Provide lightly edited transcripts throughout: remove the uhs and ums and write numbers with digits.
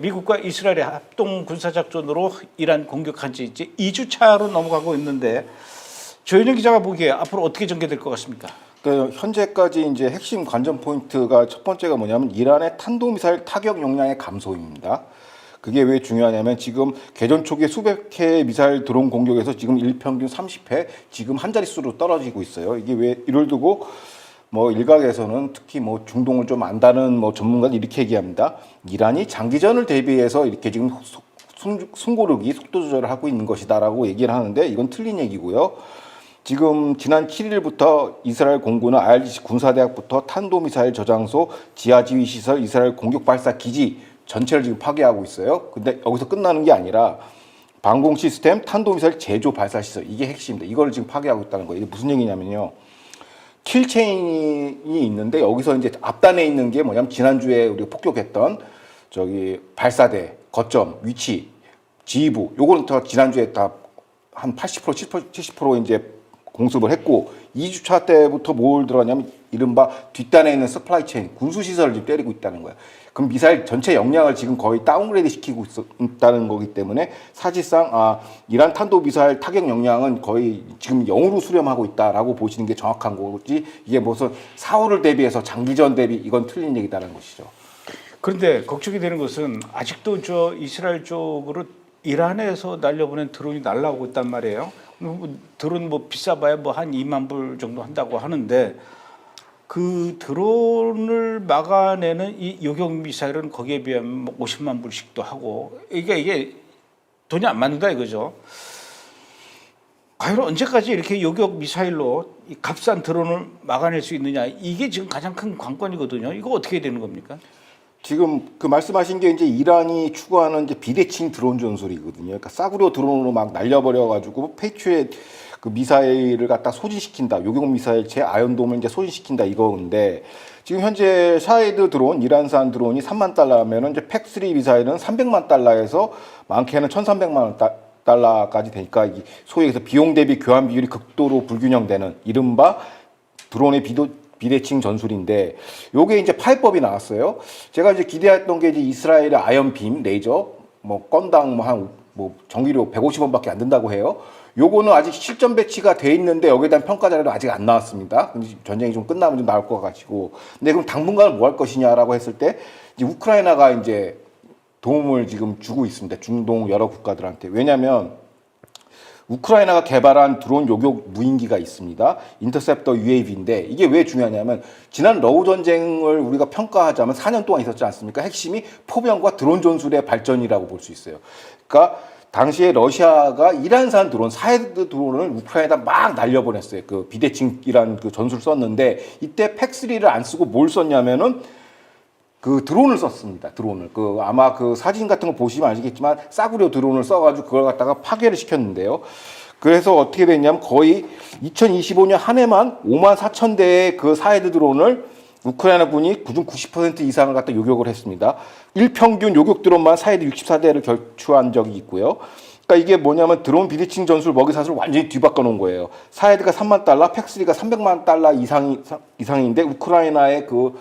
미국과 이스라엘의 합동 군사작전으로 이란 공격한 지 이제 2주차로 넘어가고 있는데 조현영 기자가 보기에 앞으로 어떻게 전개될 것 같습니까? 그러니까 현재까지 이제 핵심 관전 포인트가 첫 번째가 뭐냐면 이란의 탄도미사일 타격 용량의 감소입니다. 그게 왜 중요하냐면 지금 개전 초기에 수백 회의 미사일 드론 공격에서 지금 일평균 30회 지금 한 자릿수로 떨어지고 있어요. 이게 왜 이를 두고 뭐 일각에서는 특히 뭐 중동을 좀 안다는 뭐 전문가들 이렇게 얘기합니다. 이란이 장기전을 대비해서 이렇게 지금 숨고르기 속도 조절을 하고 있는 것이다라고 얘기를 하는데 이건 틀린 얘기고요. 지금 지난 7일부터 이스라엘 공군은 IRGC 군사대학부터 탄도미사일 저장소, 지하지휘시설, 이스라엘 공격 발사 기지 전체를 지금 파괴하고 있어요. 근데 여기서 끝나는 게 아니라 방공 시스템, 탄도미사일 제조 발사 시설 이게 핵심입니다. 이걸 지금 파괴하고 있다는 거예요. 이게 무슨 얘기냐면요. 킬체인이 있는데 여기서 이제 앞단에 있는 게 뭐냐면 지난주에 우리가 폭격했던 저기 발사대, 거점, 위치, 지휘부 요거는 다 지난주에 다 한 80% 70% 이제 공습을 했고 2주차 때부터 뭘 들어가냐면 이른바 뒷단에 있는 서플라이 체인, 군수 시설을 지금 때리고 있다는 거예요. 그럼 미사일 전체 역량을 지금 거의 다운그레이드 시키고 있다는 거기 때문에 사실상 이란 탄도 미사일 타격 역량은 거의 지금 0으로 수렴하고 있다라고 보시는 게 정확한 거지 이게 무슨 사후를 대비해서 장기전 대비 이건 틀린 얘기다라는 것이죠. 그런데 걱정이 되는 것은 아직도 저 이스라엘 쪽으로 이란에서 날려보낸 드론이 날라오고 있단 말이에요. 드론 뭐 비싸봐야 뭐 한 2만 불 정도 한다고 하는데 그 드론을 막아내는 이 요격 미사일은 거기에 비하면 뭐 50만 불씩도 하고 이게 돈이 안 맞는다 이거죠. 과연 언제까지 이렇게 요격 미사일로 이 값싼 드론을 막아낼 수 있느냐 이게 지금 가장 큰 관건이거든요. 이거 어떻게 해야 되는 겁니까? 지금 그 말씀하신 게 이제 이란이 추구하는 이제 비대칭 드론 전술이거든요. 그러니까 싸구려 드론으로 막 날려버려가지고 페이트릿 그 미사일을 갖다 소진시킨다. 요격 미사일 제 아이언돔을 이제 소진시킨다 이거인데 지금 현재 샤헤드 드론, 이란산 드론이 3만 달러면은 이제 팩3 미사일은 300만 달러에서 많게는 1,300만 달러까지 되니까 이 소위 해서 비용 대비 교환 비율이 극도로 불균형되는 이른바 드론의 비대칭 전술인데 요게 이제 파해법이 나왔어요. 제가 이제 기대했던 게 이제 이스라엘의 아이언빔 레이저 뭐 건당 뭐 전기료 150원밖에 안 든다고 해요. 요거는 아직 실전 배치가 돼 있는데 여기에 대한 평가 자료도 아직 안 나왔습니다. 전쟁이 좀 끝나면 좀 나올 것 같고. 근데 그럼 당분간 뭐 할 것이냐라고 했을 때 이제 우크라이나가 이제 도움을 지금 주고 있습니다. 중동 여러 국가들한테. 왜냐면 우크라이나가 개발한 드론 요격 무인기가 있습니다. 인터셉터 UAV인데 이게 왜 중요하냐면 지난 러우 전쟁을 우리가 평가하자면 4년 동안 있었지 않습니까? 핵심이 포병과 드론 전술의 발전이라고 볼 수 있어요. 그러니까 당시에 러시아가 이란산 드론, 샤헤드 드론을 우크라이나에다 막 날려보냈어요. 그 비대칭이란 그 전술 썼는데 이때 팩3를 안 쓰고 뭘 썼냐면은 그 드론을 썼습니다. 드론을. 그 아마 그 사진 같은 거 보시면 아시겠지만 싸구려 드론을 써가지고 그걸 갖다가 파괴를 시켰는데요. 그래서 어떻게 됐냐면 거의 2025년 한 해만 5만 4천 대의 그 샤헤드 드론을 우크라이나 군이 그중 90% 이상을 갖다 요격을 했습니다. 일평균 요격 드론만 샤헤드 64대를 결투한 적이 있고요. 그러니까 이게 뭐냐면 드론 비대칭 전술 먹이사슬을 완전히 뒤바꿔 놓은 거예요. 샤헤드가 3만 달러, 팩3가 300만 달러 이상인데 우크라이나의 그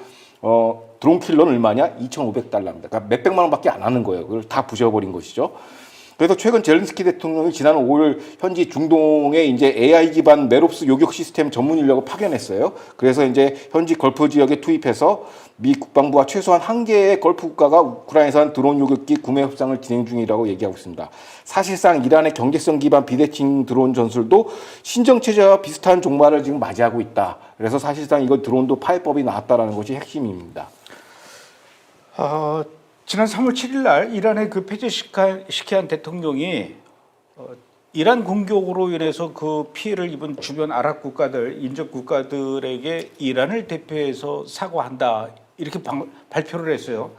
드론 킬러는 얼마냐? 2,500달러입니다. 그러니까 몇백만 원밖에 안 하는 거예요. 그걸 다 부셔버린 것이죠. 그래서 최근 젤렌스키 대통령이 지난 5월 현지 중동에 이제 AI 기반 메롭스 요격 시스템 전문 인력을 파견했어요. 그래서 이제 현지 걸프 지역에 투입해서 미 국방부와 최소한 한 개의 걸프 국가가 우크라이나산 드론 요격기 구매 협상을 진행 중이라고 얘기하고 있습니다. 사실상 이란의 경제성 기반 비대칭 드론 전술도 신정 체제와 비슷한 종말을 지금 맞이하고 있다. 그래서 사실상 이거 드론도 파해법이 나왔다라는 것이 핵심입니다. 지난 3월 7일 날 이란의 그 페제시키안 대통령이 이란 공격으로 인해서 그 피해를 입은 주변 아랍 국가들, 인접 국가들에게 이란을 대표해서 사과한다 이렇게 발표를 했어요.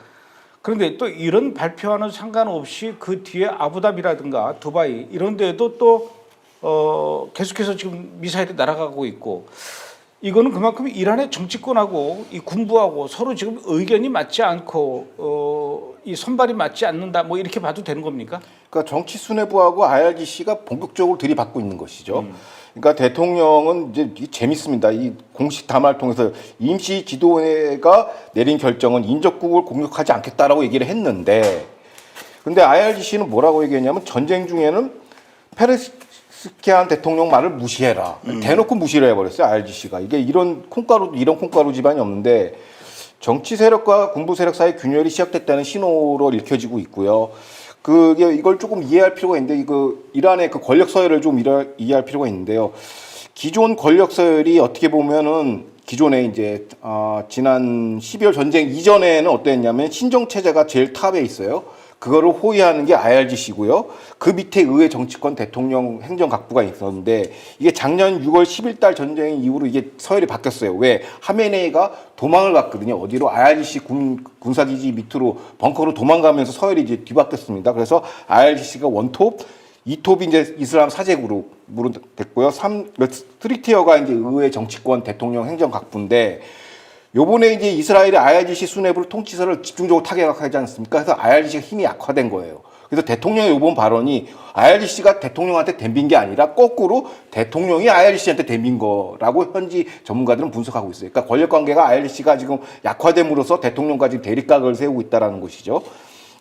그런데 또 이런 발표와는 상관없이 그 뒤에 아부다비라든가 두바이 이런 데도 또 계속해서 지금 미사일이 날아가고 있고 이거는 그만큼 이란의 정치권하고 이 군부하고 서로 지금 의견이 맞지 않고 이 손발이 맞지 않는다 뭐 이렇게 봐도 되는 겁니까? 그러니까 정치 수뇌부하고 IRGC가 본격적으로 들이받고 있는 것이죠. 그러니까 대통령은 이제 재밌습니다. 이 공식 담화를 통해서 임시 지도회가 내린 결정은 인접국을 공격하지 않겠다라고 얘기를 했는데 근데 IRGC는 뭐라고 얘기했냐면 전쟁 중에는 페레스키안 대통령 말을 무시해라. 대놓고 무시를 해버렸어요. IRGC가. 이게 이런 콩가루 집안이 없는데 정치 세력과 군부 세력 사이 균열이 시작됐다는 신호로 읽혀지고 있고요. 이걸 조금 이해할 필요가 있는데 이란의 그 권력 서열을 좀 이해할 필요가 있는데요. 기존 권력 서열이 어떻게 보면은 기존에 이제 지난 12월 전쟁 이전에는 어땠냐면 신정 체제가 제일 탑에 있어요. 그거를 호위하는 게 IRGC고요. 그 밑에 의회 정치권 대통령 행정각부가 있었는데 이게 작년 6월 10일 달 전쟁 이후로 이게 서열이 바뀌었어요. 왜? 하메네이가 도망을 갔거든요. 어디로? IRGC 군사기지 밑으로 벙커로 도망가면서 서열이 이제 뒤바뀌었습니다. 그래서 IRGC가 원톱, 2톱이 이제 이슬람 사제 그룹으로 됐고요. 3티어가 이제 의회 정치권 대통령 행정각부인데 요번에 이제 이스라엘이 IRGC 수뇌부를 통치서를 집중적으로 타격하지 않습니까? 그래서 IRGC가 힘이 약화된 거예요. 그래서 대통령의 요번 발언이 IRGC가 대통령한테 덤빈 게 아니라 거꾸로 대통령이 IRGC한테 덤빈 거라고 현지 전문가들은 분석하고 있어요. 그러니까 권력 관계가 IRGC가 지금 약화됨으로써 대통령과 지금 대립각을 세우고 있다라는 것이죠.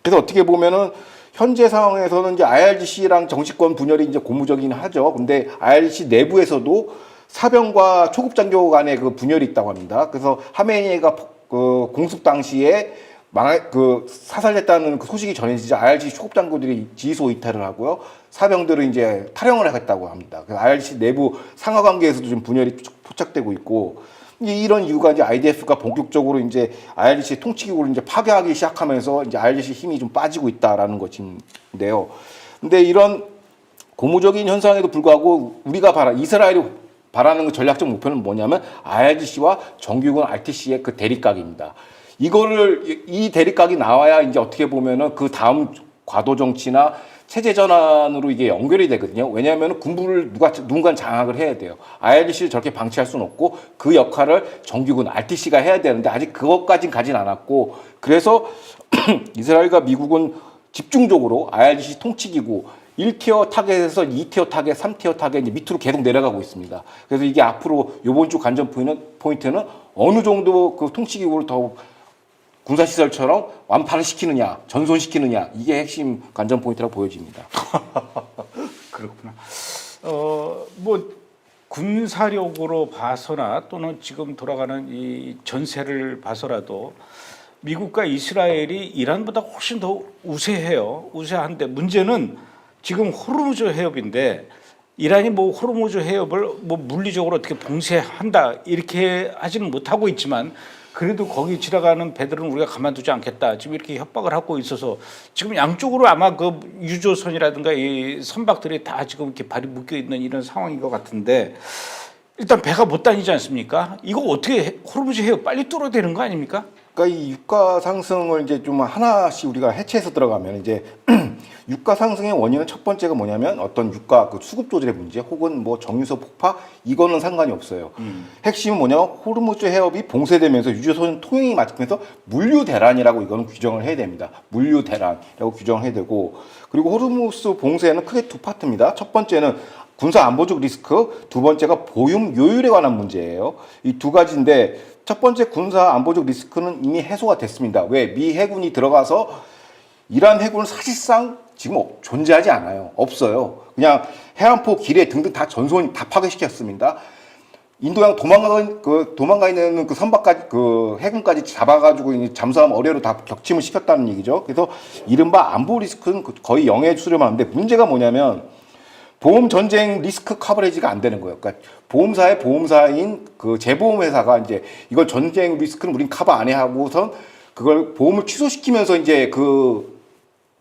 그래서 어떻게 보면은 현재 상황에서는 이제 IRGC랑 정치권 분열이 이제 고무적이긴 하죠. 근데 IRGC 내부에서도 사병과 초급 장교 간의 그 분열이 있다고 합니다. 그래서 하메네이가 공습 당시에 사살됐다는 그 소식이 전해지자 IRGC 초급 장교들이 지휘소 이탈을 하고요. 사병들은 이제 탈영을 하겠다고 합니다. 그래서 IRGC 내부 상하 관계에서도 좀 분열이 포착되고 있고 이런 이유가 이제 IDF가 본격적으로 이제 IRGC 통치기구를 이제 파괴하기 시작하면서 이제 IRGC 힘이 좀 빠지고 있다라는 것인데요. 근데 이런 고무적인 현상에도 불구하고 이스라엘이 바라는 그 전략적 목표는 뭐냐면 IRGC와 정규군 RTC의 그 대립각입니다. 이 대립각이 나와야 이제 어떻게 보면은 그 다음 과도 정치나 체제 전환으로 이게 연결이 되거든요. 왜냐하면 군부를 누군가 장악을 해야 돼요. IRGC를 저렇게 방치할 수는 없고 그 역할을 정규군 RTC가 해야 되는데 아직 그것까진 가진 않았고 그래서 이스라엘과 미국은 집중적으로 IRGC 통치기구 1티어 타겟에서 2티어 타겟, 3티어 타겟 이제 밑으로 계속 내려가고 있습니다. 그래서 이게 앞으로 이번 주 관전 포인트는 어느 정도 그 통치기구를 더 군사시설처럼 완파를 시키느냐, 전손시키느냐 이게 핵심 관전 포인트라고 보여집니다. 그렇구나. 뭐 군사력으로 봐서나 또는 지금 돌아가는 이 전세를 봐서라도 미국과 이스라엘이 이란보다 훨씬 더 우세한데 문제는 지금 호르무즈 해협인데 이란이 뭐 호르무즈 해협을 뭐 물리적으로 어떻게 봉쇄한다 이렇게 하지는 못하고 있지만 그래도 거기 지나가는 배들은 우리가 가만두지 않겠다 지금 이렇게 협박을 하고 있어서 지금 양쪽으로 아마 그 유조선이라든가 이 선박들이 다 지금 이렇게 발이 묶여 있는 이런 상황인 것 같은데 일단 배가 못 다니지 않습니까? 이거 어떻게 호르무즈 해협 빨리 뚫어야 되는 거 아닙니까? 그러니까 이 유가 상승을 이제 좀 하나씩 우리가 해체해서 들어가면 이제 유가 상승의 원인은 첫 번째가 뭐냐면 어떤 유가 그 수급 조절의 문제 혹은 뭐 정유소 폭파 이거는 상관이 없어요. 핵심은 뭐냐면 호르무즈 해협이 봉쇄되면서 유조선 통행이 막히면서 물류 대란이라고 이거는 규정을 해야 됩니다. 물류 대란이라고 규정을 해야 되고 그리고 호르무즈 봉쇄는 크게 두 파트입니다. 첫 번째는 군사 안보적 리스크, 두 번째가 보유 요율에 관한 문제예요. 이 두 가지인데 첫 번째 군사 안보적 리스크는 이미 해소가 됐습니다. 왜? 미 해군이 들어가서 이란 해군은 사실상 지금 존재하지 않아요. 없어요. 그냥 해안포 기뢰 등등 다 다 파괴시켰습니다. 인도양 도망가 있는 그 선박까지 그 해군까지 잡아가지고 잠수함 어뢰로 다 격침을 시켰다는 얘기죠. 그래서 이른바 안보 리스크는 거의 0에 수렴하는데 문제가 뭐냐면 보험 전쟁 리스크 커버리지가 안 되는 거예요. 그러니까 보험사인 그 재보험 회사가 이제 이걸 전쟁 리스크는 우린 커버 안 해 하고선 그걸 보험을 취소시키면서 이제 그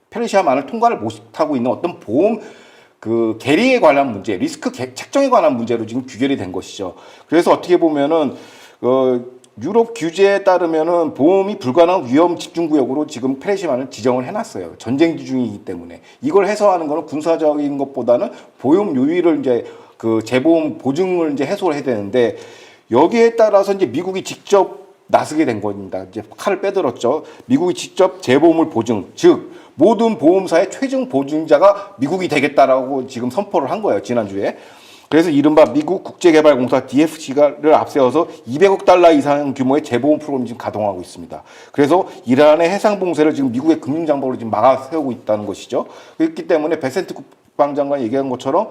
페르시아만을 통과를 못하고 있는 어떤 보험 그 계리에 관한 문제, 리스크 책정에 관한 문제로 지금 규결이 된 것이죠. 그래서 어떻게 보면은 유럽 규제에 따르면은 보험이 불가능한 위험 집중 구역으로 지금 페르시아만을 지정을 해놨어요. 전쟁 중이기 때문에 이걸 해소하는 거는 군사적인 것보다는 보험 요율을 이제 그 재보험 보증을 이제 해소를 해야 되는데 여기에 따라서 이제 미국이 직접 나서게 된 겁니다. 이제 칼을 빼들었죠. 미국이 직접 재보험을 보증, 즉 모든 보험사의 최종 보증자가 미국이 되겠다라고 지금 선포를 한 거예요. 지난주에. 그래서 이른바 미국 국제개발공사 DFC를 앞세워서 200억 달러 이상 규모의 재보험 프로그램을 지금 가동하고 있습니다. 그래서 이란의 해상 봉쇄를 지금 미국의 금융장벽으로 지금 막아세우고 있다는 것이죠. 그렇기 때문에 베센트 국방장관이 얘기한 것처럼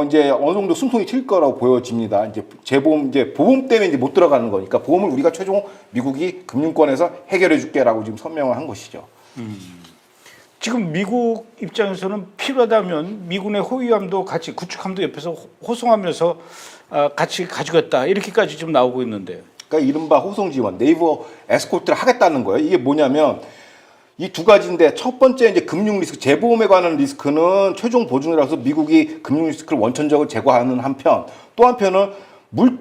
이제 어느 정도 숨통이 튈 거라고 보여집니다. 이제 재보험, 이제 보험 때문에 이제 못 들어가는 거니까 보험을 우리가 최종 미국이 금융권에서 해결해 줄게라고 지금 선명을 한 것이죠. 지금 미국 입장에서는 필요하다면 미군의 호위함도 같이 구축함도 옆에서 호송하면서 같이 가져갔다 이렇게까지 지금 나오고 있는데. 그러니까 이른바 호송 지원, 네이버 에스코트를 하겠다는 거예요. 이게 뭐냐면 이 두 가지인데 첫 번째 이제 금융 리스크, 재보험에 관한 리스크는 최종 보증이라서 미국이 금융 리스크를 원천적으로 제거하는 한편 또 한편은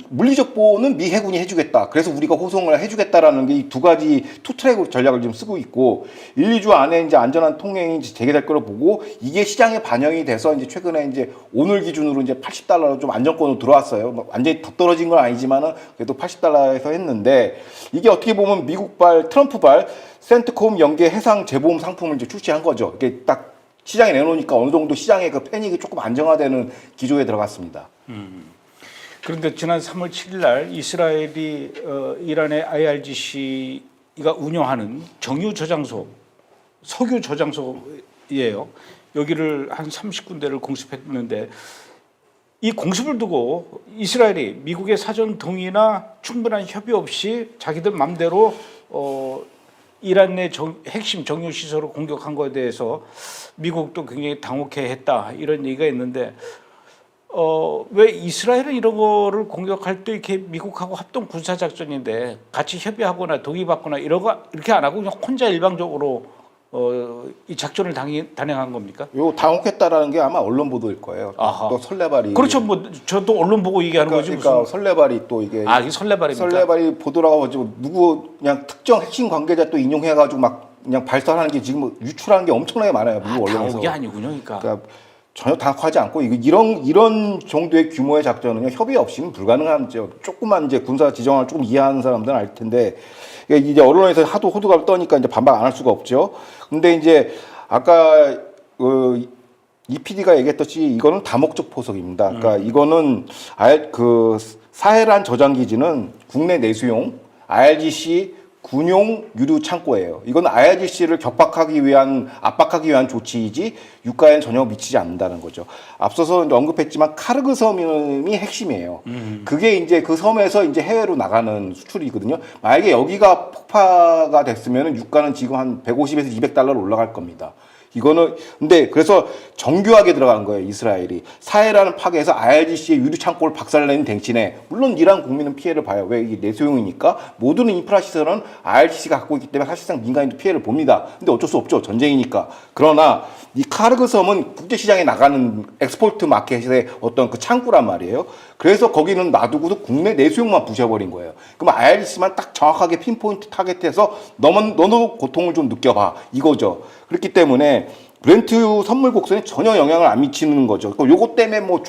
물리적 보호는 미 해군이 해주겠다. 그래서 우리가 호송을 해주겠다라는 게 이 두 가지 투 트랙 전략을 지금 쓰고 있고 1, 2주 안에 이제 안전한 통행이 이제 재개될 거로 보고 이게 시장에 반영이 돼서 이제 최근에 이제 오늘 기준으로 이제 $80로 좀 안정권으로 들어왔어요. 뭐 완전히 더 떨어진 건 아니지만은 그래도 $80에서 했는데 이게 어떻게 보면 미국발 트럼프발 센트콤 연계 해상 재보험 상품을 이제 출시한 거죠. 이게 딱 시장에 내놓으니까 어느 정도 시장의 그 패닉이 조금 안정화되는 기조에 들어갔습니다. 그런데 지난 3월 7일 날 이스라엘이 이란의 IRGC가 운영하는 정유 저장소, 석유 저장소예요. 여기를 한 30군데를 공습했는데 이 공습을 두고 이스라엘이 미국의 사전 동의나 충분한 협의 없이 자기들 맘대로 이란 내 핵심 정유 시설을 공격한 것에 대해서 미국도 굉장히 당혹해했다 이런 얘기가 있는데. 왜 이스라엘은 이런 거를 공격할 때 이렇게 미국하고 합동 군사 작전인데 같이 협의하거나 동의받거나 이렇게 안 하고 그냥 혼자 일방적으로 이 작전을 단행한 겁니까? 요 당혹했다라는 게 아마 언론 보도일 거예요. 아하. 또 설레발이. 그렇죠. 뭐 저도 언론 보고 얘기하는 거지. 그러니까 무슨. 설레발이 또 이게. 이게 설레발입니까? 설레발이 보도라고 하고 누구 그냥 특정 핵심 관계자 또 인용해가지고 막 그냥 발설하는 게 지금 유출하는 게 엄청나게 많아요. 미국 언론에서. 당혹이 아니군요. 그러니까 전혀 당혹하지 않고 이런 정도의 규모의 작전은요 협의 없이는 불가능하죠. 조금만 이제 군사 지정을 조금 이해하는 사람들은 알 텐데 이제 언론에서 하도 호두갑을 떠니까 이제 반박 안 할 수가 없죠. 근데 이제 아까 이 PD가 얘기했듯이 이거는 다목적 포석입니다. 그러니까 이거는 사해란 저장 기지는 국내 내수용 IRGC 군용 유류 창고예요. 이건 IRGC를 압박하기 위한 조치이지 유가에는 전혀 미치지 않는다는 거죠. 앞서서 언급했지만 카르그 섬이 핵심이에요. 그게 이제 그 섬에서 이제 해외로 나가는 수출이거든요. 만약에 여기가 폭파가 됐으면 유가는 지금 한 150에서 200달러로 올라갈 겁니다. 이거는 근데 그래서 정교하게 들어간 거예요. 이스라엘이 사해라는 파괴에서 IRGC의 유류 창고를 박살내는 대신에 물론 이란 국민은 피해를 봐요. 왜 이게 내수용이니까 모든 인프라 시설은 IRGC가 갖고 있기 때문에 사실상 민간인도 피해를 봅니다. 근데 어쩔 수 없죠. 전쟁이니까. 그러나 이 카르그 섬은 국제시장에 나가는 엑스포트 마켓의 어떤 그 창구란 말이에요. 그래서 거기는 놔두고도 국내 내수용만 부셔버린 거예요. 그럼 IRGC만 딱 정확하게 핀포인트 타겟해서 너도 고통을 좀 느껴봐 이거죠. 그렇기 때문에 브렌트 선물 곡선에 전혀 영향을 안 미치는 거죠. 요거 때문에 뭐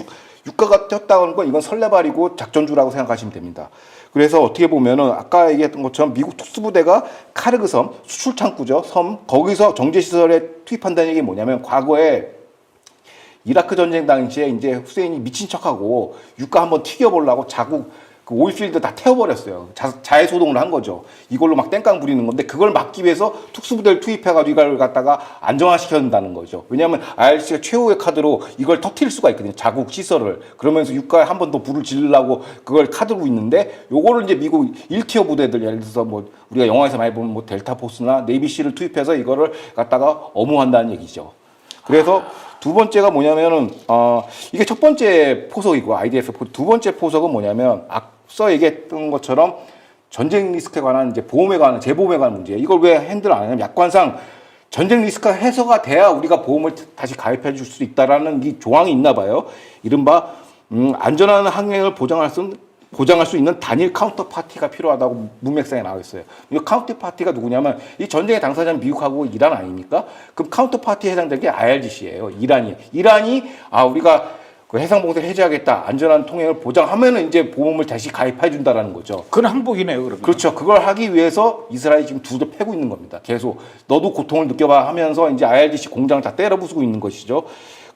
유가가 뛰었다는 건 이건 설레발이고 작전주라고 생각하시면 됩니다. 그래서 어떻게 보면은 아까 얘기했던 것처럼 미국 특수부대가 카르그 섬 수출 창구죠. 섬 거기서 정제 시설에 투입한다는 얘기 뭐냐면 과거에 이라크 전쟁 당시에 이제 후세인이 미친 척하고 유가 한번 튀겨보려고 자국 그 오일필드 다 태워버렸어요. 자해 소동을 한 거죠. 이걸로 막 땡깡 부리는 건데 그걸 막기 위해서 특수부대를 투입해가지고 이걸 갖다가 안정화시켜야 된다는 거죠. 왜냐하면 IRC가 최후의 카드로 이걸 터뜨릴 수가 있거든요. 자국 시설을. 그러면서 유가에 한 번 더 불을 지르려고 그걸 카드로 있는데 요거를 이제 미국 1티어 부대들 예를 들어서 뭐 우리가 영화에서 많이 보면 뭐 델타포스나 네이비시를 투입해서 이거를 갖다가 엄호한다는 얘기죠. 그래서 두 번째가 뭐냐면은 이게 첫 번째 포석이고 IDF 두 번째 포석은 뭐냐면 앞서 얘기했던 것처럼 전쟁 리스크에 관한 이제 보험에 관한 재보험에 관한 문제예요. 이걸 왜 핸들 안 하냐면 약관상 전쟁 리스크가 해소가 돼야 우리가 보험을 다시 가입해 줄 수 있다라는 이 조항이 있나 봐요. 이른바 안전한 항행을 보장할 수 있는 단일 카운터 파티가 필요하다고 문맥상에 나와 있어요. 이 카운터 파티가 누구냐면 이 전쟁의 당사자는 미국하고 이란 아닙니까? 그럼 카운터 파티에 해당되는 게 IRGC예요. 이란이 우리가 그 해상 봉쇄를 해제하겠다. 안전한 통행을 보장하면은 이제 보험을 다시 가입해 준다라는 거죠. 그건 항복이네요, 그러면. 그렇죠. 그걸 하기 위해서 이스라엘이 지금 두들 패고 있는 겁니다. 계속 너도 고통을 느껴봐 하면서 이제 IRGC 공장을 다 때려 부수고 있는 것이죠.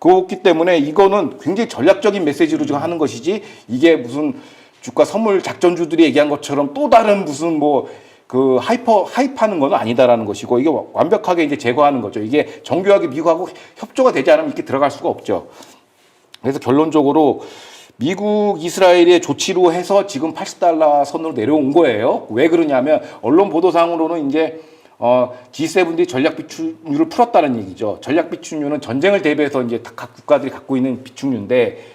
그렇기 때문에 이거는 굉장히 전략적인 메시지로 지금 하는 것이지 이게 무슨 주가 선물 작전주들이 얘기한 것처럼 또 다른 무슨 뭐 그 하이프하는 건 아니다라는 것이고 이게 완벽하게 이제 제거하는 거죠. 이게 정교하게 미국하고 협조가 되지 않으면 이렇게 들어갈 수가 없죠. 그래서 결론적으로 미국, 이스라엘의 조치로 해서 지금 80달러 선으로 내려온 거예요. 왜 그러냐면 언론 보도상으로는 이제 G7들이 전략 비축률을 풀었다는 얘기죠. 전략 비축률은 전쟁을 대비해서 이제 각 국가들이 갖고 있는 비축률인데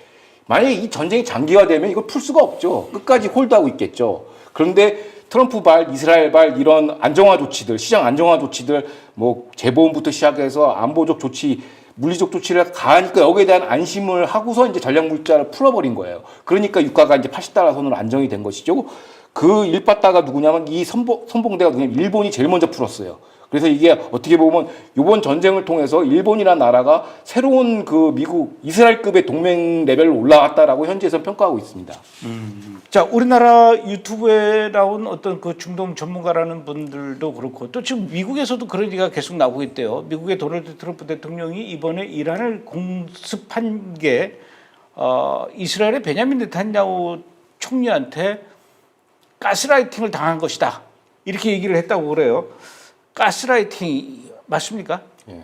만약에 이 전쟁이 장기화되면 이걸 풀 수가 없죠. 끝까지 홀드하고 있겠죠. 그런데 트럼프 발, 이스라엘 발 이런 안정화 조치들, 시장 안정화 조치들, 뭐 재보험부터 시작해서 안보적 조치, 물리적 조치를 가하니까 여기에 대한 안심을 하고서 이제 전략 물자를 풀어버린 거예요. 그러니까 유가가 이제 80달러 선으로 안정이 된 것이죠. 그 일바다가 누구냐면 이 선봉대가 누구냐면 일본이 제일 먼저 풀었어요. 그래서 이게 어떻게 보면 이번 전쟁을 통해서 일본이라는 나라가 새로운 그 미국, 이스라엘급의 동맹 레벨로 올라왔다라고 현지에서 평가하고 있습니다. 자, 우리나라 유튜브에 나온 어떤 그 중동 전문가라는 분들도 그렇고 또 지금 미국에서도 그런 얘기가 계속 나오고 있대요. 미국의 도널드 트럼프 대통령이 이번에 이란을 공습한 게 이스라엘의 베냐민 네탄야후 총리한테 가스라이팅을 당한 것이다. 이렇게 얘기를 했다고 그래요. 가스라이팅 맞습니까? 예.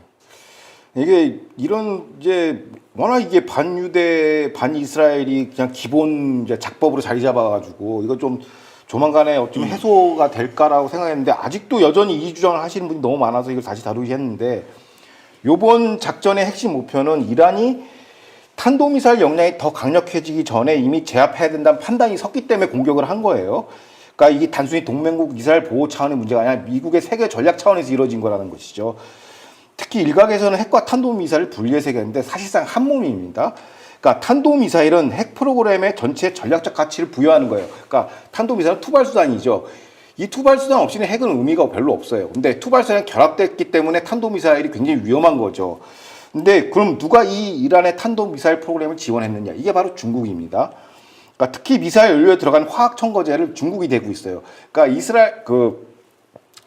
이게 이런 이제 워낙 이게 반유대 반이스라엘이 그냥 기본 이제 작법으로 자리 잡아가지고 이거 좀 조만간에 어쩌면 해소가 될까라고 생각했는데 아직도 여전히 이 주장을 하시는 분이 너무 많아서 이걸 다시 다루기 했는데 이번 작전의 핵심 목표는 이란이 탄도미사일 역량이 더 강력해지기 전에 이미 제압해야 된다는 판단이 섰기 때문에 공격을 한 거예요. 그러니까 이게 단순히 동맹국 미사일 보호 차원의 문제가 아니라 미국의 세계 전략 차원에서 이루어진 거라는 것이죠. 특히 일각에서는 핵과 탄도미사일을 분리해서 얘기하는데 사실상 한 몸입니다. 그러니까 탄도미사일은 핵 프로그램의 전체 전략적 가치를 부여하는 거예요. 그러니까 탄도미사일은 투발수단이죠. 이 투발수단 없이는 핵은 의미가 별로 없어요. 근데 투발수단이 결합됐기 때문에 탄도미사일이 굉장히 위험한 거죠. 근데 그럼 누가 이 이란의 탄도미사일 프로그램을 지원했느냐? 이게 바로 중국입니다. 그러니까 특히 미사일 연료에 들어간 화학 첨가제를 중국이 대고 있어요. 그러니까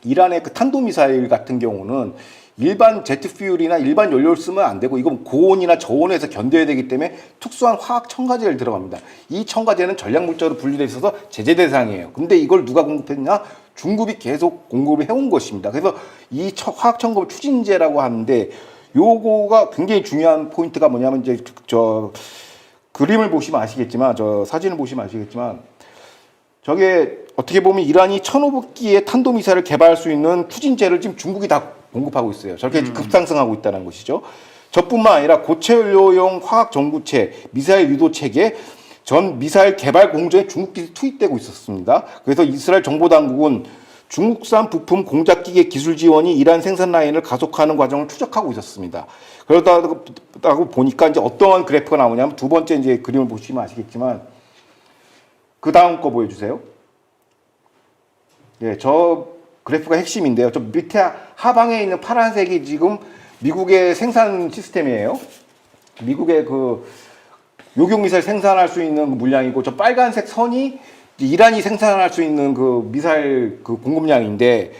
이란의 그 탄도미사일 같은 경우는 일반 제트퓨얼이나 일반 연료를 쓰면 안 되고 이건 고온이나 저온에서 견뎌야 되기 때문에 특수한 화학 첨가제를 들어갑니다. 이 첨가제는 전략 물자로 분류돼 있어서 제재 대상이에요. 근데 이걸 누가 공급했냐? 중국이 계속 공급을 해온 것입니다. 그래서 이 화학 첨가 추진제라고 하는데 요거가 굉장히 중요한 포인트가 뭐냐면 이제 그림을 보시면 아시겠지만 사진을 보시면 아시겠지만 저게 어떻게 보면 이란이 1,500기의 탄도미사일을 개발할 수 있는 추진제를 지금 중국이 다 공급하고 있어요. 저렇게 급상승하고 있다는 것이죠. 저뿐만 아니라 고체 연료용 화학 전구체, 미사일 유도 체계, 전 미사일 개발 공정에 중국 기술이 투입되고 있었습니다. 그래서 이스라엘 정보 당국은 중국산 부품 공작 기계 기술 지원이 이란 생산 라인을 가속화하는 과정을 추적하고 있었습니다. 그러다고 보니까 이제 어떠한 그래프가 나오냐면 두 번째 이제 그림을 보시면 아시겠지만 그 다음 거 보여주세요. 예, 저 그래프가 핵심인데요. 저 밑에 하방에 있는 파란색이 지금 미국의 생산 시스템이에요. 미국의 그 요격 미사일 생산할 수 있는 물량이고 저 빨간색 선이 이란이 생산할 수 있는 그 미사일 그 공급량인데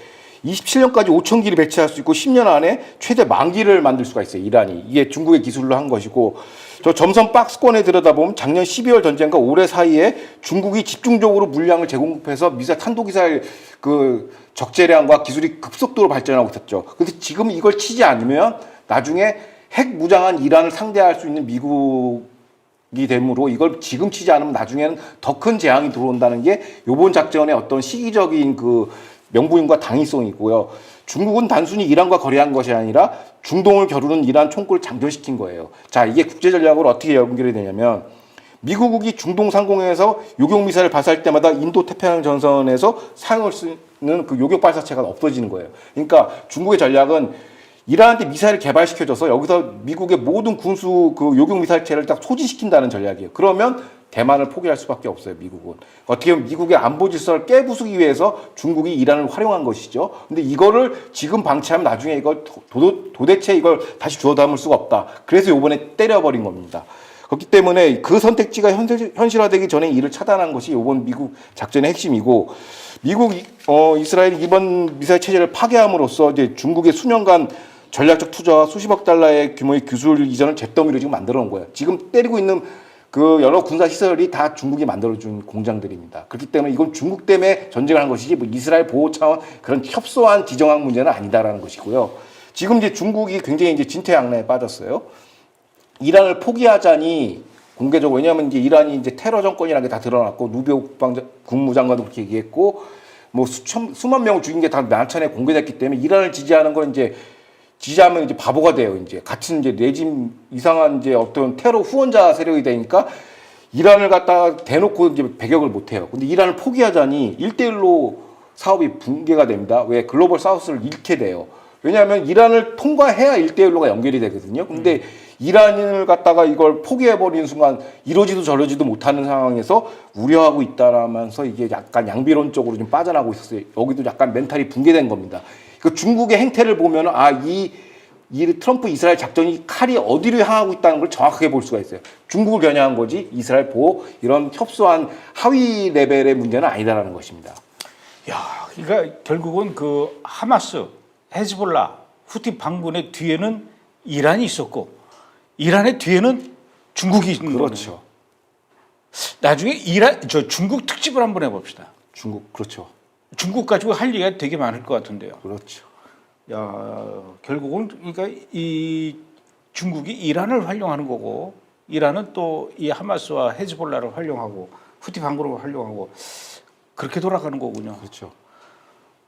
27년까지 5,000기를 배치할 수 있고 10년 안에 최대 10,000기를 만들 수가 있어요. 이란이. 이게 중국의 기술로 한 것이고 저 점선 박스권에 들여다보면 작년 12월 전쟁과 올해 사이에 중국이 집중적으로 물량을 재공급해서 미사일 탄도미사일 그 적재량과 기술이 급속도로 발전하고 있었죠. 그래서 지금 이걸 치지 않으면 나중에 핵 무장한 이란을 상대할 수 있는 미국이 되므로 이걸 지금 치지 않으면 나중에는 더 큰 재앙이 들어온다는 게 이번 작전의 어떤 시기적인 그 명분과 당위성이고요. 중국은 단순히 이란과 거래한 것이 아니라 중동을 겨루는 이란 총구를 장전시킨 거예요. 자, 이게 국제 전략으로 어떻게 연결이 되냐면 미국이 중동 상공에서 요격 미사일을 발사할 때마다 인도 태평양 전선에서 사용할 수 있는 그 요격 발사체가 없어지는 거예요. 그러니까 중국의 전략은 이란한테 미사일을 개발시켜줘서 여기서 미국의 모든 군수 그 요격 미사일체를 딱 소지시킨다는 전략이에요. 그러면 대만을 포기할 수밖에 없어요, 미국은. 어떻게 보면 미국의 안보 질서를 깨부수기 위해서 중국이 이란을 활용한 것이죠. 근데 이거를 지금 방치하면 나중에 이걸 도대체 이걸 다시 주워 담을 수가 없다. 그래서 이번에 때려버린 겁니다. 그렇기 때문에 그 선택지가 현실화되기 전에 이를 차단한 것이 이번 미국 작전의 핵심이고, 미국, 이스라엘이 이번 미사일 체제를 파괴함으로써 이제 중국의 수년간 전략적 투자와 수십억 달러의 규모의 기술 이전을 잿더미로 지금 만들어 놓은 거예요. 지금 때리고 있는 그 여러 군사 시설이 다 중국이 만들어준 공장들입니다. 그렇기 때문에 이건 중국 때문에 전쟁을 한 것이지 뭐 이스라엘 보호 차원 그런 협소한 지정학 문제는 아니다라는 것이고요. 지금 이제 중국이 굉장히 이제 진퇴양난에 빠졌어요. 이란을 포기하자니 공개적으로 왜냐하면 이제 이란이 이제 테러 정권이라는 게 다 드러났고 루비오 국무장관도 그렇게 얘기했고 뭐 수만 명을 죽인 게 다 만찬에 공개됐기 때문에 이란을 지지하는 건 이제 지지하면 이제 바보가 돼요. 이제 같은 이제 레짐 이상한 이제 어떤 테러 후원자 세력이 되니까 이란을 갖다가 대놓고 이제 배격을 못 해요. 근데 이란을 포기하자니 1대1로 사업이 붕괴가 됩니다. 왜 글로벌 사우스를 잃게 돼요. 왜냐하면 이란을 통과해야 1대1로가 연결이 되거든요. 근데 이란을 갖다가 이걸 포기해버리는 순간 이러지도 저러지도 못하는 상황에서 우려하고 있다라면서 이게 약간 양비론적으로 좀 빠져나가고 있었어요. 여기도 약간 멘탈이 붕괴된 겁니다. 그 중국의 행태를 보면 이 트럼프 이스라엘 작전이 칼이 어디로 향하고 있다는 걸 정확하게 볼 수가 있어요. 중국을 겨냥한 거지 이스라엘 보호 이런 협소한 하위 레벨의 문제는 아니다라는 것입니다. 야, 그러니까 결국은 그 하마스, 헤즈볼라, 후티 반군의 뒤에는 이란이 있었고 이란의 뒤에는 중국이 있는 거예요. 그렇죠. 나중에 중국 특집을 한번 해봅시다. 중국 그렇죠. 중국 가지고 할 얘기가 되게 많을 것 같은데요. 그렇죠. 야, 결국은 그러니까 이 중국이 이란을 활용하는 거고 이란은 또 이 하마스와 헤즈볼라를 활용하고 후티 반군을 활용하고 그렇게 돌아가는 거군요. 그렇죠.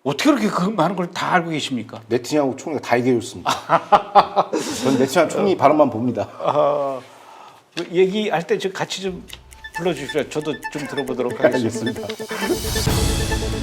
어떻게 그렇게 그 많은 걸 다 알고 계십니까? 네티냐후 총리가 다 얘기해줬습니다. 전 네티냐후 총리 발언만 봅니다. 그 얘기할 때 같이 좀 불러주십시오. 저도 좀 들어보도록 하겠습니다. 알겠습니다.